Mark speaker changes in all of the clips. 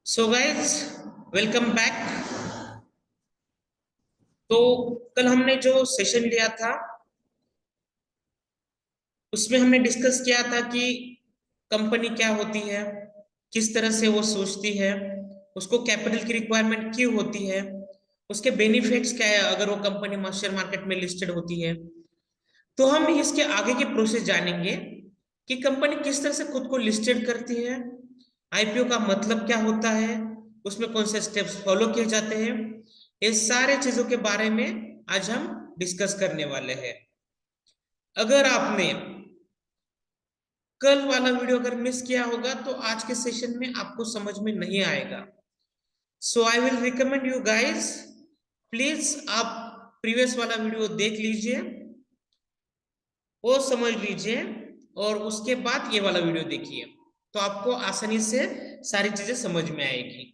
Speaker 1: So guys, welcome back. तो कल हमने जो सेशन लिया था उसमें हमने डिस्कस किया था कि कंपनी क्या होती है, किस तरह से वो सोचती है, उसको कैपिटल की रिक्वायरमेंट क्यों होती है, उसके बेनिफिट्स क्या है अगर वो कंपनी शेयर मार्केट में लिस्टेड होती है। तो हम इसके आगे के प्रोसेस जानेंगे कि कंपनी किस तरह से खुद को लिस्टेड करती है, आईपीओ का मतलब क्या होता है, उसमें कौन से स्टेप्स फॉलो किए जाते हैं। ये सारे चीजों के बारे में आज हम डिस्कस करने वाले हैं। अगर आपने कल वाला वीडियो अगर मिस किया होगा तो आज के सेशन में आपको समझ में नहीं आएगा। So I will recommend you guys, please आप प्रीवियस वाला वीडियो देख लीजिए, वो समझ लीजिए, और उसके बाद ये वाला वीडियो देखिए, तो आपको आसानी से सारी चीजें समझ में आएगी।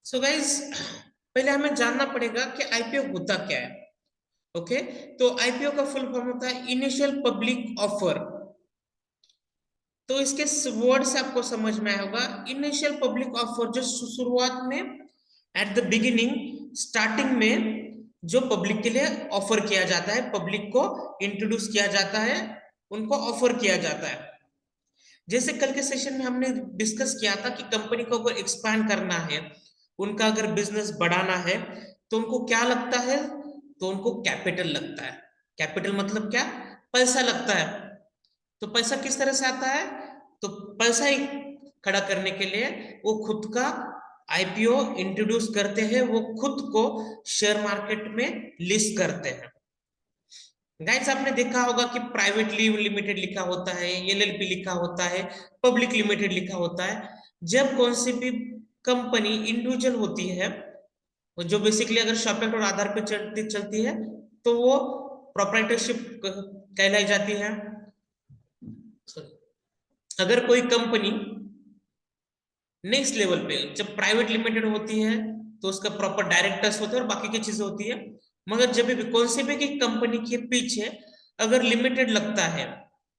Speaker 1: सो गाइस, पहले हमें जानना पड़ेगा कि आईपीओ होता क्या है। ओके, तो आईपीओ का फुल फॉर्म होता है इनिशियल पब्लिक ऑफर। तो इसके वर्ड से आपको समझ में आया होगा, इनिशियल पब्लिक ऑफर जो शुरुआत में, एट द बिगिनिंग, स्टार्टिंग में जो पब्लिक के लिए ऑफर किया जाता है, पब्लिक को इंट्रोड्यूस किया जाता है, उनको ऑफर किया जाता है। जैसे कल के सेशन में हमने डिस्कस किया था कि कंपनी को अगर एक्सपैंड करना है, उनका अगर बिजनेस बढ़ाना है, तो उनको क्या लगता है, तो उनको कैपिटल लगता है। कैपिटल मतलब क्या? पैसा लगता है। तो पैसा किस तरह से आता है? तो पैसा ही खड़ा करने के लिए वो खुद का आईपीओ इंट्रोड्यूस करते हैं, वो खुद को शेयर मार्केट में लिस्ट करते हैं। गाइस, आपने देखा होगा कि प्राइवेटली लिमिटेड लिखा होता है, एलएलपी लिखा होता है, पब्लिक लिमिटेड लिखा होता है। जब कौन सी भी कंपनी इंडिविजुअल होती है, जो बेसिकली अगर शॉर्ट और आधार पे चलती चलती है, तो वो प्रोप्राइटरशिप कहलाई जाती है। अगर कोई कंपनी नेक्स्ट लेवल पे जब प्राइवेट लिमिटेड होती है, तो उसका प्रॉपर डायरेक्टर्स होते हैं और बाकी की चीजें होती है। मगर जब भी कौन से भी की कंपनी के पीछे अगर लिमिटेड लगता है,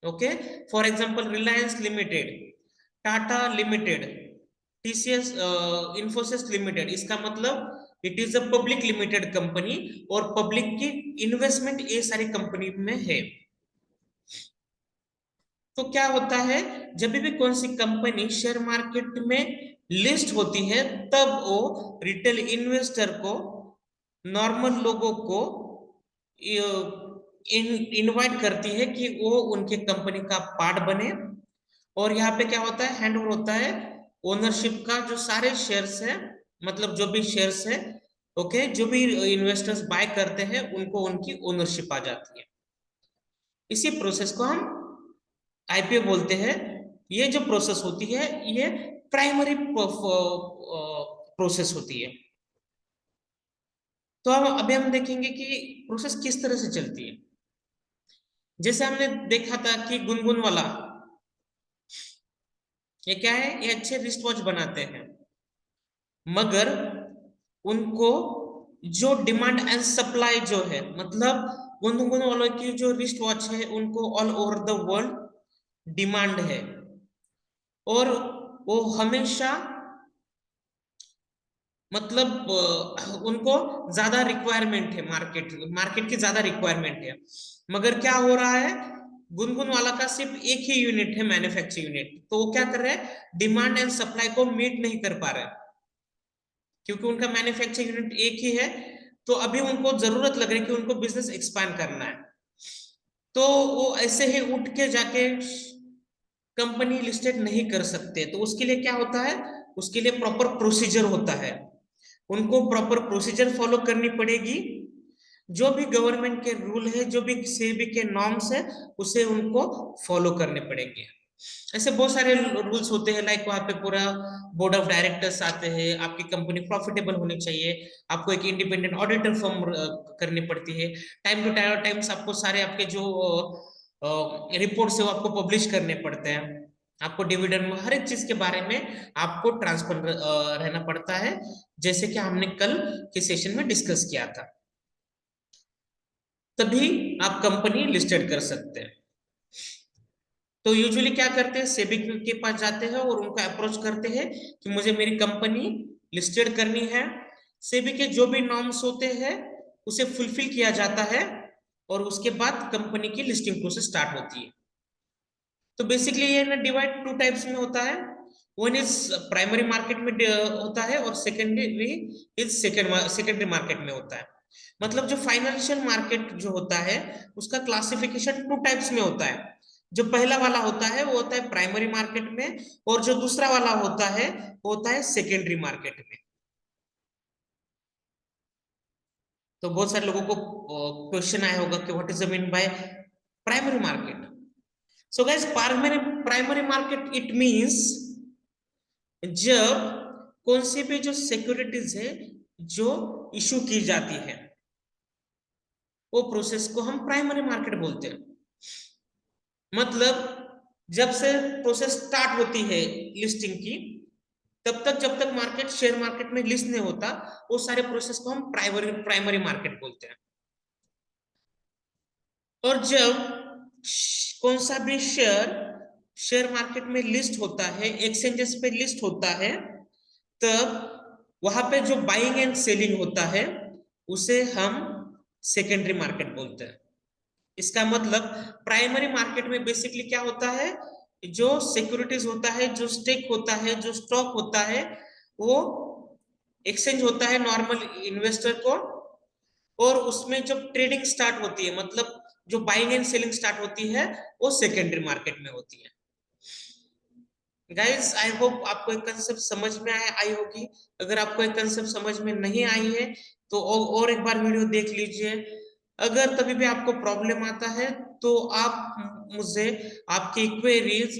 Speaker 1: okay, for example Reliance limited, Tata limited, TCS, Infosys limited, इसका मतलब it is a public limited company, और पब्लिक की इन्वेस्टमेंट ये सारी कंपनी में है। तो क्या होता है, जब भी कौन सी कंपनी शेयर मार्केट में लिस्ट होती है, तब वो रिटेल इन्वेस्टर को, नॉर्मल लोगों को इनवाइट करती है कि वो उनके कंपनी का पार्ट बने। और यहाँ पे क्या होता है, हैंड ओवर होता है ओनरशिप का, जो सारे शेयर्स है, मतलब जो भी शेयर्स है, ओके, जो भी इन्वेस्टर्स बाय करते हैं उनको उनकी ओनरशिप आ जाती है। इसी प्रोसेस को हम आईपीओ बोलते हैं। ये जो प्रोसेस होती है, ये प्राइमरी प्रोसेस होती है। तो अब अभी हम देखेंगे कि प्रोसेस किस तरह से चलती है। जैसे हमने देखा था कि गुनगुन वाला, ये क्या है, ये अच्छे रिस्ट वॉच बनाते हैं, मगर उनको जो डिमांड एंड सप्लाई जो है, मतलब गुनगुन वालों की जो रिस्ट वॉच है, उनको all over the world demand है, और वो हमेशा, मतलब उनको ज्यादा रिक्वायरमेंट है, मार्केट मार्केट की ज्यादा रिक्वायरमेंट है। मगर क्या हो रहा है, गुनगुन वाला का सिर्फ एक ही यूनिट है, मैन्युफैक्चरिंग यूनिट, तो वो क्या कर रहे हैं, डिमांड एंड सप्लाई को मीट नहीं कर पा रहे, क्योंकि उनका मैन्युफैक्चरिंग यूनिट एक ही है। तो अभी उनको जरूरत लग रही है कि उनको बिजनेस एक्सपांड करना है। तो वो ऐसे ही उठ के जाके कंपनी लिस्टेड नहीं कर सकते। तो उसके लिए क्या होता है, उसके लिए प्रॉपर प्रोसीजर होता है, उनको प्रॉपर प्रोसीजर फॉलो करनी पड़ेगी। जो भी गवर्नमेंट के रूल है, जो भी सेबी के नॉर्म्स है, उसे उनको फॉलो करने पड़ेंगे। ऐसे बहुत सारे रूल्स होते हैं, लाइक वहां पे पूरा बोर्ड ऑफ डायरेक्टर्स आते हैं, आपकी कंपनी प्रॉफिटेबल होनी चाहिए, आपको एक इंडिपेंडेंट ऑडिटर फॉर्म करनी पड़ती है, टाइम टू टाइम्स आपको सारे आपके जो रिपोर्ट्स है वो आपको पब्लिश करने पड़ते हैं, आपको डिविडेंड हर एक चीज के बारे में आपको ट्रांसपेरेंट रहना पड़ता है, जैसे कि हमने कल के सेशन में डिस्कस किया था। तभी आप कंपनी लिस्टेड कर सकते हैं। तो यूजुअली क्या करते हैं, सेबी के पास जाते हैं और उनको अप्रोच करते हैं कि मुझे मेरी कंपनी लिस्टेड करनी है। सेबी के जो भी नॉर्म्स होते हैं उसे फुलफिल किया जाता है और उसके बाद कंपनी की लिस्टिंग प्रोसेस स्टार्ट होती है। तो बेसिकली ये ना डिवाइड टू टाइप्स में होता है। वन इज प्राइमरी मार्केट में होता है और सेकेंडरी इज सेकेंडरी मार्केट में होता है। मतलब जो फाइनेंशियल मार्केट जो होता है उसका क्लासिफिकेशन टू टाइप्स में होता है। जो पहला वाला होता है वो होता है प्राइमरी मार्केट में, और जो दूसरा वाला होता है वो होता है सेकेंडरी मार्केट में। तो बहुत सारे लोगों को क्वेश्चन आया होगा कि what is the mean by primary market. So guys, primary market it means जब कौन सी भी जो सिक्योरिटीज है जो इशू की जाती है वो प्रोसेस को हम प्राइमरी मार्केट बोलते हैं। मतलब जब से प्रोसेस स्टार्ट होती है लिस्टिंग की, तब तक जब तक मार्केट शेयर मार्केट में लिस्ट नहीं होता वो सारे प्रोसेस को हम प्राइमरी मार्केट बोलते हैं। और जब कौन सा भी शेयर शेयर मार्केट में लिस्ट होता है, एक्सचेंजेस पे लिस्ट होता है, तब वहां पे जो बाइंग एंड सेलिंग होता है उसे हम सेकेंडरी मार्केट बोलते हैं। इसका मतलब प्राइमरी मार्केट में बेसिकली क्या होता है, जो सिक्योरिटीज होता है, जो स्टेक होता है, जो स्टॉक होता है, वो एक्सचेंज होता है नॉर्मल इन्वेस्टर को, और उसमें जब ट्रेडिंग स्टार्ट होती है, मतलब जो बाइंग एंड सेलिंग स्टार्ट होती है, वो सेकेंडरी मार्केट में होती है। गाइस, आई होप आपको एक कंसेप्ट समझ में आया आई होगी। अगर आपको एक कंसेप्ट समझ में नहीं आई है तो और एक बार वीडियो देख लीजिए। अगर तभी भी आपको प्रॉब्लम आता है तो आप मुझे आपकी क्वेरीज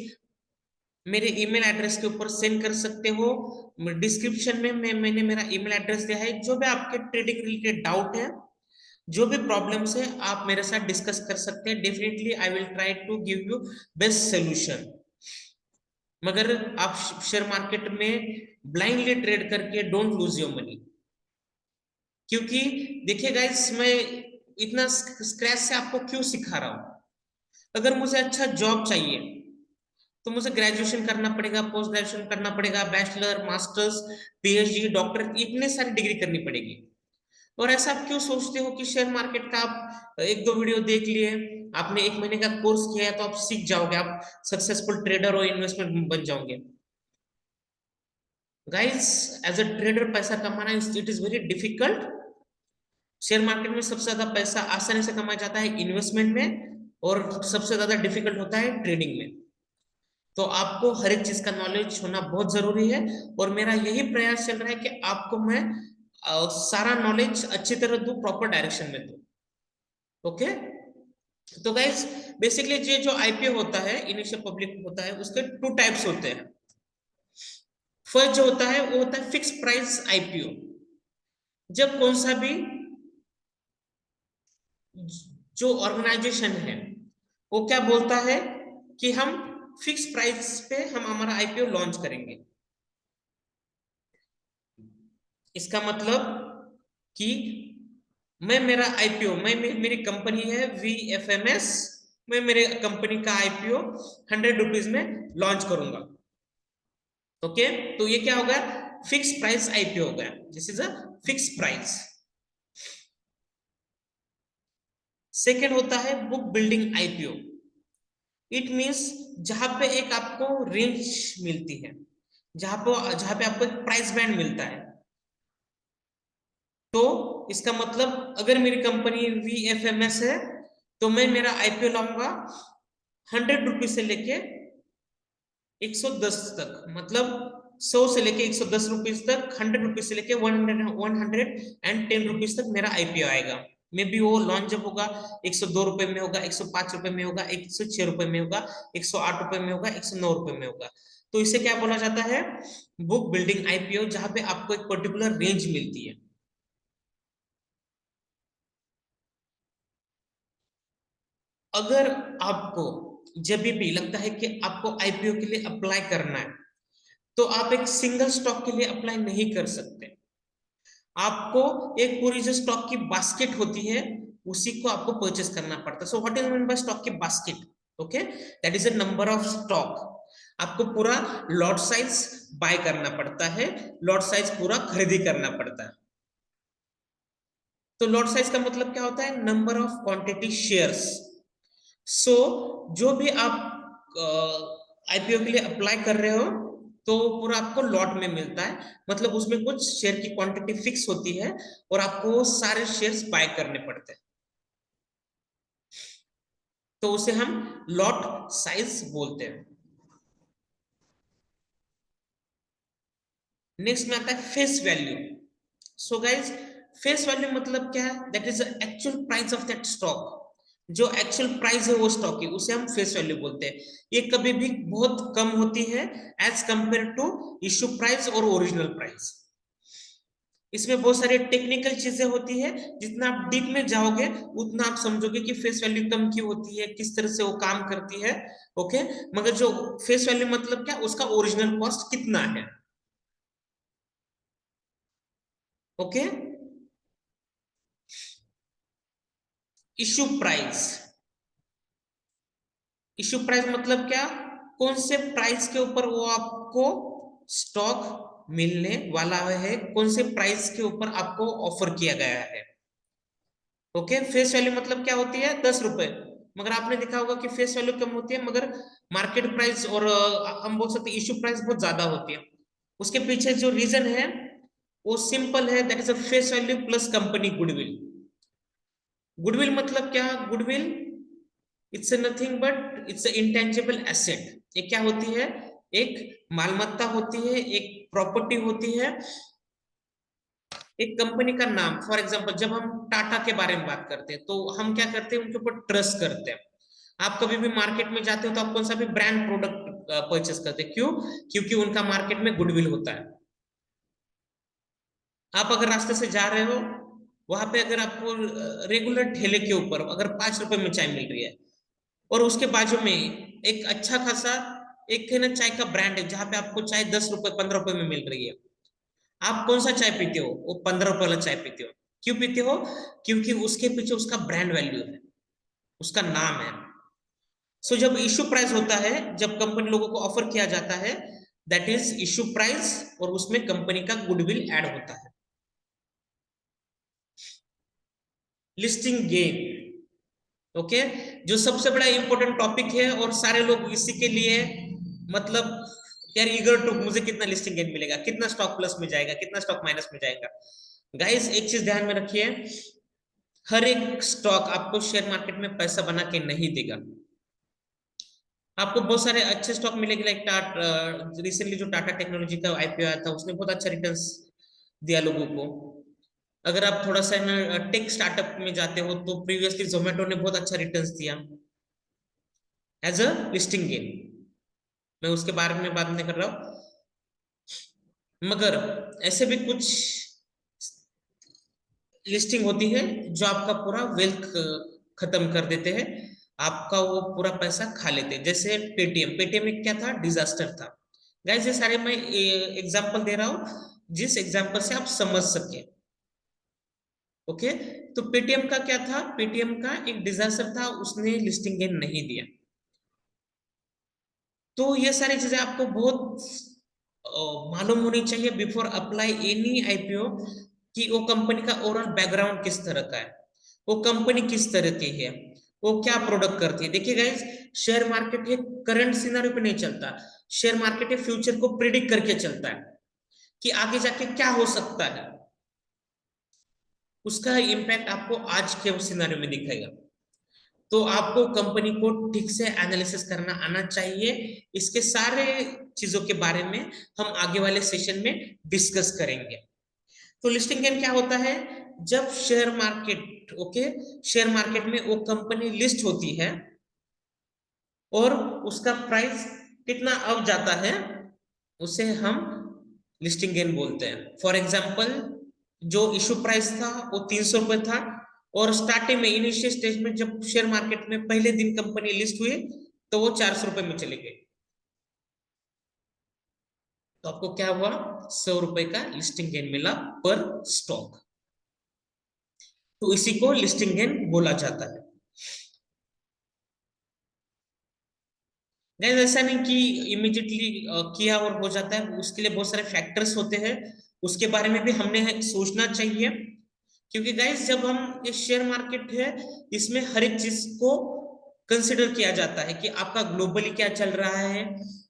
Speaker 1: मेरे ईमेल एड्रेस के ऊपर सेंड कर सकते हो। डिस्क्रिप्शन में मैंने मेरा ईमेल एड्रेस दिया है। जो भी आपके ट्रेडिंग रिलेटेड डाउट है, जो भी प्रॉब्लम्स है, आप मेरे साथ डिस्कस कर सकते हैं। Definitely I will try to give you best solution. मगर आप शेयर मार्केट में ब्लाइंडली ट्रेड करके डोंट लूज योर मनी। क्योंकि देखिए गाइस, मैं इतना स्क्रैच से आपको क्यों सिखा रहा हूं। अगर मुझे अच्छा जॉब चाहिए तो मुझे ग्रेजुएशन करना पड़ेगा, पोस्ट ग्रेजुएशन करना पड़ेगा, बैचलर, मास्टर्स, पीएचडी, डॉक्टर, इतने सारी डिग्री करनी पड़ेगी। और ऐसा आप क्यों सोचते हो कि शेयर मार्केट का आप एक दो वीडियो देख लिए, आपने एक महीने का कोर्स किया है तो आप सीख जाओगे, आप सक्सेसफुल ट्रेडर और इन्वेस्टमेंट बन जाओगे। गाइस, एज अ ट्रेडर पैसा कमाना it is very difficult. Share market में सबसे ज्यादा पैसा आसानी से कमाया जाता है इन्वेस्टमेंट में, और सबसे ज्यादा डिफिकल्ट होता है ट्रेडिंग में। तो आपको हर एक चीज का नॉलेज होना बहुत जरूरी है, और मेरा यही प्रयास चल रहा है कि आपको मैं सारा नॉलेज अच्छी तरह दूं, प्रॉपर डायरेक्शन में दूं। ओके। तो गाइस, बेसिकली ये जो आईपीओ होता है, इनिशियल पब्लिक होता है, उसके टू टाइप्स होते हैं। फर्स्ट जो होता है वो होता है फिक्स प्राइस आईपीओ। जब कौन सा भी जो ऑर्गेनाइजेशन है वो क्या बोलता है कि हम फिक्स प्राइस पे हम हमारा आईपीओ लॉन्च करेंगे। इसका मतलब कि मैं मेरा आईपीओ, मेरी कंपनी है वीएफएमएस, मैं मेरे कंपनी का आईपीओ 100 रुपीज में लॉन्च करूंगा। ओके। तो ये क्या होगा, फिक्स प्राइस आईपीओ हो गया। This is a fix price. Second होता है book building IPO. It means जहां पे एक आपको रेंज मिलती है, जहां पे आपको एक प्राइस बैंड मिलता है। तो इसका मतलब अगर मेरी कंपनी वीएफएमएस है तो मैं मेरा आईपीओ लाऊंगा 100 रुपीज से लेके 110 तक, मतलब 100 से लेके 110 रुपीज तक, 100 रुपीज से लेके 110 रुपीज तक मेरा आईपीओ आएगा। मे बी वो लॉन्च जब होगा 102 रुपए में होगा, 105 रुपए में होगा, 106 रुपए में होगा, 108 रुपए में होगा, 109 रुपए में होगा। तो इसे क्या बोला जाता है, बुक बिल्डिंग आईपीओ, जहां पे आपको एक पर्टिकुलर रेंज मिलती है। अगर आपको जब भी लगता है कि आपको आईपीओ के लिए अप्लाई करना है, तो आप एक सिंगल स्टॉक के लिए अप्लाई नहीं कर सकते। आपको एक पूरी जो स्टॉक की बास्केट होती है उसी को आपको परचेस करना पड़ता है। So what is mean buy stock की basket? Okay, that is a number of stock. आपको पूरा लॉट साइज बाय करना पड़ता है, लॉट साइज पूरा खरीदी करना पड़ता है। तो लॉट साइज का मतलब क्या होता है? Number of quantity shares. So जो भी आप आईपीओ के लिए अप्लाई कर रहे हो, तो पूरा आपको लॉट में मिलता है, मतलब उसमें कुछ शेयर की क्वांटिटी फिक्स होती है और आपको वो सारे शेयर्स बाय करने पड़ते हैं, तो उसे हम लॉट साइज बोलते हैं। नेक्स्ट में आता है face value. So guys, face value मतलब क्या है? That is actual price of that stock. जो एक्चुअल प्राइस है वो स्टॉक की, उसे हम फेस वैल्यू बोलते हैं। ये कभी भी बहुत कम होती है as compare to issue price और ओरिजिनल प्राइस। इसमें बहुत सारी टेक्निकल चीजें होती है, जितना आप डीप में जाओगे उतना आप समझोगे कि फेस वैल्यू कम क्यों होती है, किस तरह से वो काम करती है। ओके, मगर जो फेस वैल्यू मतलब क्या, उसका ओरिजिनल कॉस्ट कितना है। Okay, issue price. Issue price मतलब क्या? कौन से प्राइस के ऊपर वो आपको स्टॉक मिलने वाला है, कौन से प्राइस के ऊपर आपको ऑफर किया गया है। ओके, फेस वैल्यू मतलब क्या होती है? 10 रुपए। मगर आपने देखा होगा कि फेस वैल्यू कम होती है, मगर मार्केट प्राइस और हम बोल सकते हैं इश्यू प्राइस बहुत ज्यादा होती है। उसके पीछे जो रीजन है वो सिंपल है, that is a face value plus company goodwill. Goodwill मतलब क्या? Goodwill it's nothing but it's intangible asset. ये क्या होती है? एक मालमत्ता होती है, एक प्रॉपर्टी होती है, एक कंपनी का नाम। फॉर एग्जांपल, जब हम टाटा के बारे में बात करते हैं तो हम क्या करते हैं? उनके ऊपर ट्रस्ट करते हैं। आप कभी भी मार्केट में जाते हो तो आप कौन सा भी ब्रांड प्रोडक्ट परचेस करते हैं, क्यों? क्योंकि उनका मार्केट में गुडविल होता है। आप अगर रास्ते से जा रहे हो, वहां पे अगर आपको रेगुलर ठेले के ऊपर अगर 5 रुपए में चाय मिल रही है, और उसके बाजू में एक अच्छा खासा एक है ना चाय का ब्रांड है जहां पे आपको चाय 10 रुपए 15 रुपए में मिल रही है, आप कौन सा चाय पीते हो? वो 15 रुपए वाला चाय पीते हो। क्यों पीते हो? क्योंकि उसके पीछे उसका ब्रांड वैल्यू है, उसका नाम है। सो जब इश्यू प्राइस होता है, जब कंपनी लोगों को ऑफर किया जाता है, दैट इज इश्यू प्राइस, और उसमें कंपनी का गुडविल ऐड होता है। Listing gain. ओके, जो सबसे बड़ा इंपॉर्टेंट टॉपिक है और सारे लोग इसी के लिए मतलब यार ईगर टू, मुझे कितना लिस्टिंग गेन मिलेगा, कितना स्टॉक प्लस में जाएगा, कितना स्टॉक माइनस में जाएगा। गाइस, एक चीज ध्यान में रखिए, हर एक स्टॉक आपको शेयर मार्केट में पैसा बना के नहीं देगा। आपको बहुत सारे अच्छे स्टॉक मिलेंगे, लाइक टाटा, रिसेंटली जो टाटा टेक्नोलॉजी का आईपीओ आया था उसने बहुत अच्छा रिटर्न्स दिया लोगों को। अगर आप थोड़ा सा टेक स्टार्टअप में जाते हो तो प्रीवियसली जोमेटो ने बहुत अच्छा रिटर्न्स दिया एज अ लिस्टिंग गेन। मैं उसके बारे में बात नहीं कर रहा हूँ, मगर ऐसे भी कुछ लिस्टिंग होती है जो आपका पूरा वेल्थ खत्म कर देते हैं, आपका वो पूरा पैसा खा लेते हैं। जैसे पेटीएम, पेटीएम एक क्या था? डिजास्टर था। गाइस, ये सारे मैं एग्जांपल दे रहा हूँ जिस एग्जांपल से आप समझ सके। ओके, तो पेटीएम का क्या था? पेटीएम का एक डिजास्टर था, उसने लिस्टिंग गेन नहीं दिया। तो ये सारी चीजें आपको बहुत मालूम होनी चाहिए बिफोर अप्लाई एनी आईपीओ, कि वो कंपनी का ओवरऑल बैकग्राउंड किस तरह का है, वो कंपनी किस तरह की है, वो क्या प्रोडक्ट करती है। देखिए गाइस, शेयर मार्केट है करंट सिनारियो पे नहीं चलता, शेयर मार्केट है फ्यूचर को प्रिडिक्ट करके चलता है कि आगे जाके क्या हो सकता है। उसका इम्पैक्ट आपको आज के सिनारियो में दिखेगा। तो आपको कंपनी को ठीक से एनालिसिस करना आना चाहिए। इसके सारे चीजों के बारे में हम आगे वाले सेशन में डिस्कस करेंगे। तो लिस्टिंग गेन क्या होता है? जब share market, okay, share market में वो कंपनी लिस्ट होती है और उसका प्राइस कितना अप जाता है, उसे हम लिस्टिंग गेन बोलते हैं। फॉर एग्जाम्पल, जो इशू प्राइस था वो 300 रुपए था, और स्टार्टिंग में इनिशियल स्टेज में जब शेयर मार्केट में पहले दिन कंपनी लिस्ट हुई तो वो 400 रुपए में चले गए। तो आपको क्या हुआ? 100 रुपए का लिस्टिंग गेन मिला पर स्टॉक। तो इसी को लिस्टिंग गेन बोला जाता है। गाइस ऐसा नहीं कि इमिडिएटली किया और हो जाता है, उसके लिए बहुत सारे फैक्टर्स होते हैं, उसके बारे में भी हमने सोचना चाहिए। क्योंकि गाइस जब हम, ये शेयर मार्केट है, इसमें हर एक चीज को कंसिडर किया जाता है कि आपका ग्लोबली क्या चल रहा है,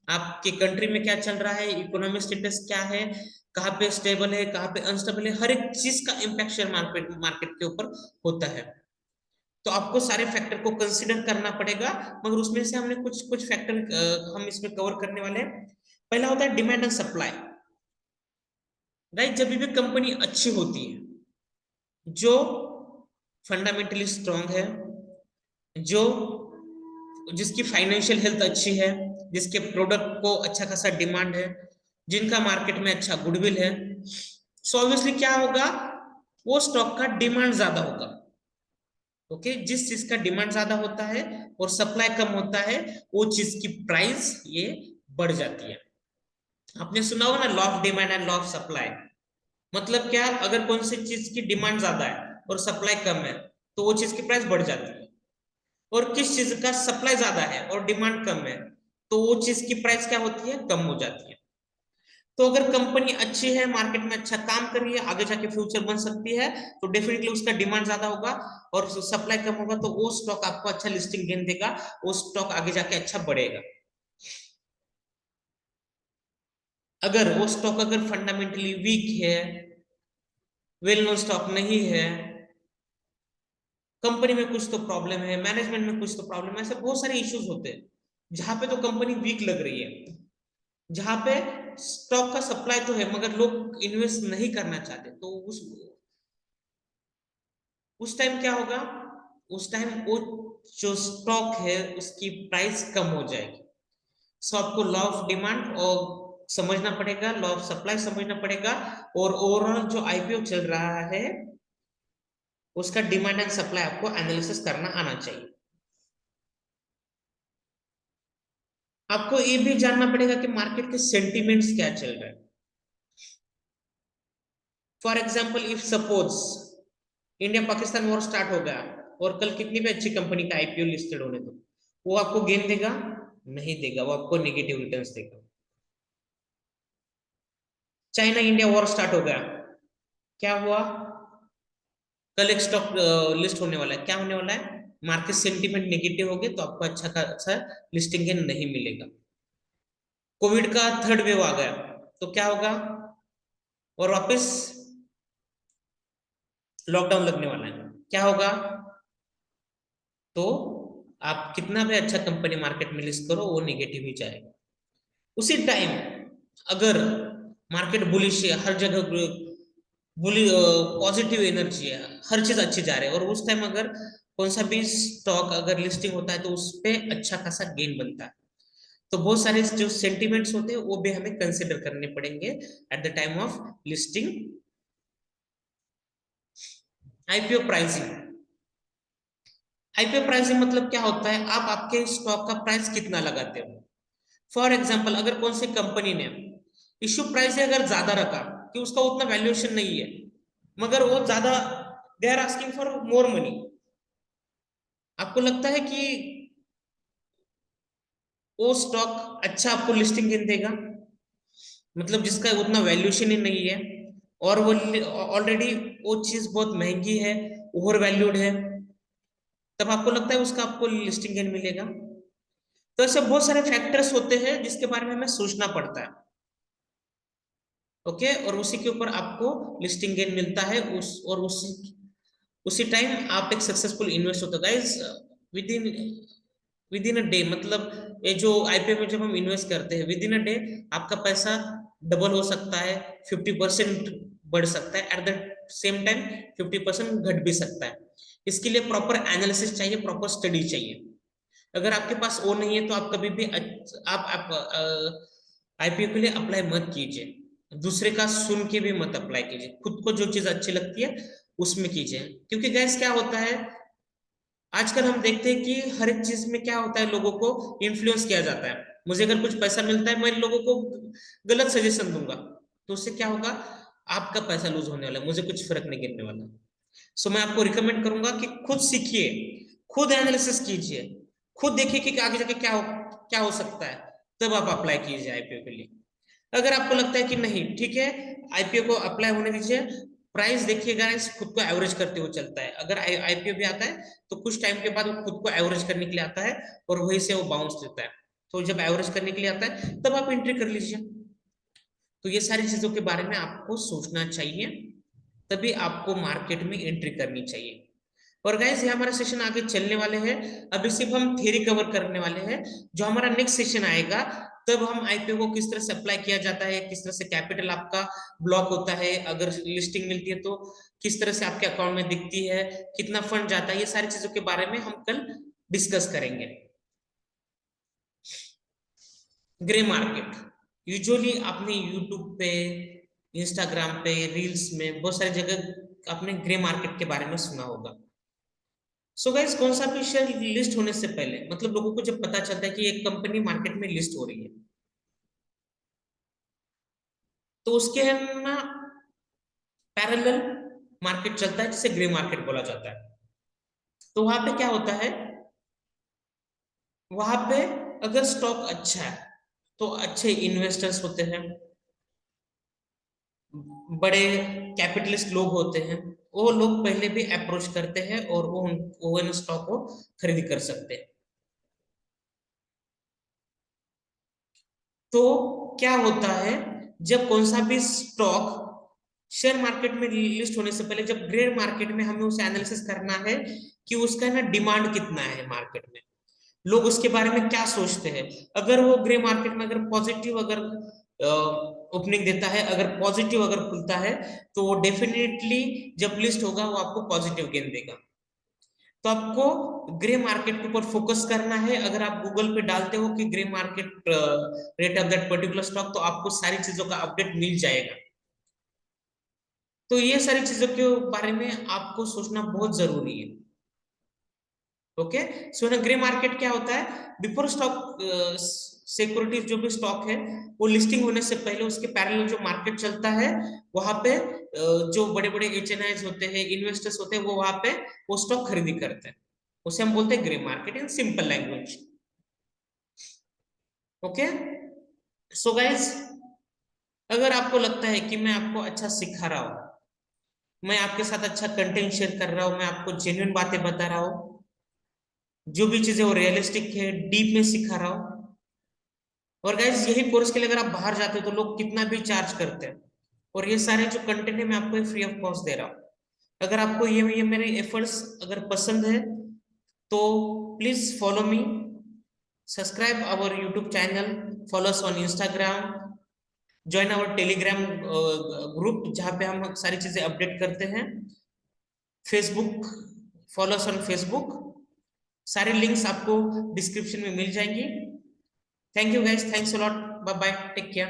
Speaker 1: आपके कंट्री में क्या चल रहा है, इकोनॉमिक स्टेटस क्या है, कहाँ पे स्टेबल है, कहाँ पे अनस्टेबल है, हर एक चीज का इम्पैक्ट शेयर मार्केट मार्केट के ऊपर होता है। तो आपको सारे फैक्टर को कंसिडर करना पड़ेगा, मगर उसमें से हमने कुछ कुछ फैक्टर हम इसमें कवर करने वाले हैं। पहला होता है डिमांड एंड सप्लाई। राइट, जब भी कंपनी अच्छी होती है, जो फंडामेंटली स्ट्रांग है, जो जिसकी फाइनेंशियल हेल्थ अच्छी है, जिसके प्रोडक्ट को अच्छा खासा डिमांड है, जिनका मार्केट में अच्छा गुडविल है, सो ऑब्वियसली क्या होगा, वो स्टॉक का डिमांड ज्यादा होगा। ओके, जिस चीज का डिमांड ज्यादा होता है और सप्लाई कम होता है, वो चीज की प्राइस ये बढ़ जाती है। आपने सुना होगा ना, law of demand and law of supply. मतलब क्या, अगर कौन सी चीज की डिमांड ज्यादा है और सप्लाई कम है, तो वो चीज की प्राइस बढ़ जाती है। और किस चीज का सप्लाई ज्यादा है और डिमांड कम है, तो वो चीज की प्राइस क्या होती है, कम हो जाती है। तो अगर कंपनी अच्छी है, मार्केट में अच्छा काम कर रही है, आगे जाके फ्यूचर बन सकती है, तो डेफिनेटली उसका डिमांड ज्यादा होगा और सप्लाई कम होगा, तो वो स्टॉक आपको अच्छा लिस्टिंग गेन देगा, वो स्टॉक आगे जाके अच्छा बढ़ेगा। अगर वो स्टॉक अगर फंडामेंटली वीक है, वेल नोन स्टॉक नहीं है, कंपनी में कुछ तो प्रॉब्लम है, मैनेजमेंट में कुछ तो प्रॉब्लम है, ऐसे बहुत सारे इश्यूज होते हैं जहां पे तो कंपनी वीक लग रही है, जहां पे स्टॉक का सप्लाई तो है मगर लोग इन्वेस्ट नहीं करना चाहते, तो उस टाइम क्या होगा, उस टाइम वो जो स्टॉक है उसकी प्राइस कम हो जाएगी। सो आपको लॉ ऑफ डिमांड और समझना पड़ेगा, लॉ ऑफ सप्लाई समझना पड़ेगा, और ओवरऑल जो आईपीओ चल रहा है उसका डिमांड एंड सप्लाई आपको एनालिसिस करना आना चाहिए। आपको ये भी जानना पड़ेगा कि मार्केट के सेंटिमेंट्स क्या चल रहे हैं। For example, if suppose India Pakistan war start हो गया और कल कितनी भी अच्छी कंपनी का आईपीओ लिस्टेड होने दो, वो आपको गेन देगा? नहीं देगा, वो आपको नेगेटिव रिटर्न्स देगा। चाइना इंडिया वॉर स्टार्ट हो गया, क्या हुआ, कल एक स्टॉक लिस्ट होने वाला है, क्या होने वाला है, मार्केट सेंटीमेंट नेगेटिव हो गए तो आपको अच्छा खासा लिस्टिंग गेन नहीं मिलेगा। कोविड का थर्ड वेव आ गया, तो क्या होगा, और वापस लॉकडाउन लगने वाला है, क्या होगा, तो आप कितना भी अच्छा कंपनी मार्केट में लिस्ट करो वो नेगेटिव ही जाएगा। उसी टाइम अगर मार्केट बुलिश है, हर जगह बुली पॉजिटिव एनर्जी है, हर चीज अच्छी जा रही है, और उस टाइम अगर कौन सा भी स्टॉक अगर लिस्टिंग होता है तो उस पे अच्छा खासा गेन बनता है। तो बहुत सारे जो सेंटिमेंट्स होते हैं वो भी हमें कंसिडर करने पड़ेंगे at the time of listing. IPO pricing, IPO pricing मतलब क्या होता है, आप आपके स्टॉक का प्राइस कितना लगाते हो। फॉर एग्जाम्पल, अगर कौन सी कंपनी ने इश्यू प्राइस अगर ज्यादा रखा कि उसका उतना वैल्यूएशन नहीं है, मगर वो ज्यादा, they are asking for more money, आपको लगता है कि वो स्टॉक अच्छा आपको लिस्टिंग गेन देगा, मतलब जिसका उतना वैल्यूएशन ही नहीं है, और वो ऑलरेडी वो चीज बहुत महंगी है, ओवर वैल्यूड है, तब आपको लगता है उसका आपको लिस्टिंग गेन मिलेगा। तो ऐसे बहुत सारे फैक्टर्स होते हैं जिसके बारे में हमें सोचना पड़ता है। ओके, और उसी के ऊपर आपको लिस्टिंग गेन मिलता है, और उसी उसी टाइम आप एक सक्सेसफुल इन्वेस्ट होता है guys. With in with in a day, मतलब ये जो आईपीओ में जब हम इन्वेस्ट करते हैं, विद इन अ डे आपका पैसा डबल हो सकता है, 50% बढ़ सकता है, एट द सेम टाइम 50% घट भी सकता है। इसके लिए प्रॉपर एनालिसिस चाहिए, प्रॉपर स्टडी चाहिए। अगर आपके पास वो नहीं है तो आप कभी भी आप आईपीओ के लिए अप्लाई मत कीजिए, दूसरे का सुन के भी मत अप्लाई कीजिए, खुद को जो चीज अच्छी लगती है उसमें कीजिए। क्योंकि गैस क्या होता है, आजकल हम देखते हैं कि हर एक चीज में क्या होता है, लोगों को इन्फ्लुएंस किया जाता है। मुझे अगर कुछ पैसा मिलता है, मैं लोगों को गलत सजेशन दूंगा, तो उससे क्या होगा, आपका पैसा लूज होने वाला है, मुझे कुछ फर्क नहीं गिरने वाला। सो मैं आपको रिकमेंड करूंगा कि खुद सीखिए, खुद एनालिसिस कीजिए, खुद देखिए कि आगे जाके क्या हो सकता है, तब आप अप्लाई कीजिए आईपीओ के लिए। अगर आपको लगता है कि नहीं ठीक है, आईपीओ को अप्लाई होने दीजिए, प्राइस देखिएगा खुद को एवरेज करते हुए चलता है। अगर आईपीओ भी आता है तो कुछ टाइम के बाद वो खुद को एवरेज करने के लिए आता है और वहीं से वो बाउंस देता है। तो जब एवरेज करने के लिए आता है तब आप एंट्री कर लीजिए। तो ये सारी चीजों के बारे में आपको सोचना चाहिए, तभी आपको मार्केट में एंट्री करनी चाहिए। और गाइस ये हमारा सेशन आगे चलने वाले हैं, अभी सिर्फ हम थ्योरी कवर करने वाले हैं। जो हमारा नेक्स्ट सेशन आएगा तब हम आईपीओ को किस तरह से अप्लाई किया जाता है, किस तरह से कैपिटल आपका ब्लॉक होता है, अगर लिस्टिंग मिलती है तो किस तरह से आपके अकाउंट में दिखती है, कितना फंड जाता है, ये सारी चीजों के बारे में हम कल डिस्कस करेंगे। ग्रे मार्केट यूजुअली आपने यूट्यूब पे, इंस्टाग्राम पे, रील्स में बहुत सारी जगह आपने ग्रे मार्केट के बारे में सुना होगा। सो गाइस कौन सा भी शेयर लिस्ट होने से पहले, मतलब लोगों को जब पता चलता है कि एक कंपनी मार्केट में लिस्ट हो रही है, तो उसके ना पैरेलल मार्केट चलता है जिसे ग्रे मार्केट बोला जाता है। तो वहां पे क्या होता है, वहां पे अगर स्टॉक अच्छा है तो अच्छे इन्वेस्टर्स होते हैं, बड़े कैपिटलिस्ट लोग होते हैं, वो लोग पहले भी अप्रोच करते हैं और वो इन स्टॉक को खरीद कर सकते हैं। तो क्या होता है, जब कौन सा भी स्टॉक शेयर मार्केट में लिस्ट होने से पहले, जब ग्रे मार्केट में हमें उसे एनालिसिस करना है कि उसका ना डिमांड कितना है मार्केट में, लोग उसके बारे में क्या सोचते हैं। अगर वो ग्रे मार्केट में अगर पॉजिटिव अगर ओपनिंग देता है, अगर पॉजिटिव अगर खुलता है, तो वो डेफिनेटली जब लिस्ट होगा वो आपको पॉजिटिव गेन देगा। तो आपको ग्रे मार्केट के ऊपर फोकस करना है। अगर आप गूगल पे डालते हो कि grey market rate of that particular stock, तो आपको सारी चीजों का अपडेट मिल जाएगा। तो ये सारी चीजों के बारे में आपको सोचना बहुत जरूरी है। ओके, सो ना ग्रे मार्केट क्या होता है, बिफोर स्टॉक सिक्योरिटीज जो भी स्टॉक है वो लिस्टिंग होने से पहले उसके पैरेलल जो मार्केट चलता है, वहां पे जो बड़े बड़े एचएनआईज होते हैं, इन्वेस्टर्स होते हैं, वो वहां पे वो स्टॉक खरीदी करते हैं। उसे हम बोलते हैं grey market in simple language. Okay, so guys अगर आपको लगता है कि मैं आपको अच्छा सिखा रहा हूँ, मैं आपके साथ अच्छा कंटेंट शेयर कर रहा हूँ, मैं आपको जेन्युइन बातें बता रहा हूँ, जो भी चीजें वो रियलिस्टिक है, डीप में सिखा रहा हूँ। और गाइज यही कोर्स के लिए अगर आप बाहर जाते हो तो लोग कितना भी चार्ज करते हैं, और ये सारे जो कंटेंट है मैं आपको फ्री ऑफ कॉस्ट दे रहा हूँ। अगर आपको ये मेरे एफर्ट्स अगर पसंद है तो please follow me, subscribe our YouTube channel, follow us on Instagram, join our Telegram group जहाँ पे हम सारी चीजें अपडेट करते हैं, Facebook, follow us on Facebook. सारी लिंक्स आपको डिस्क्रिप्शन में मिल जाएंगी। Thank you guys, thanks a lot, bye bye, take care.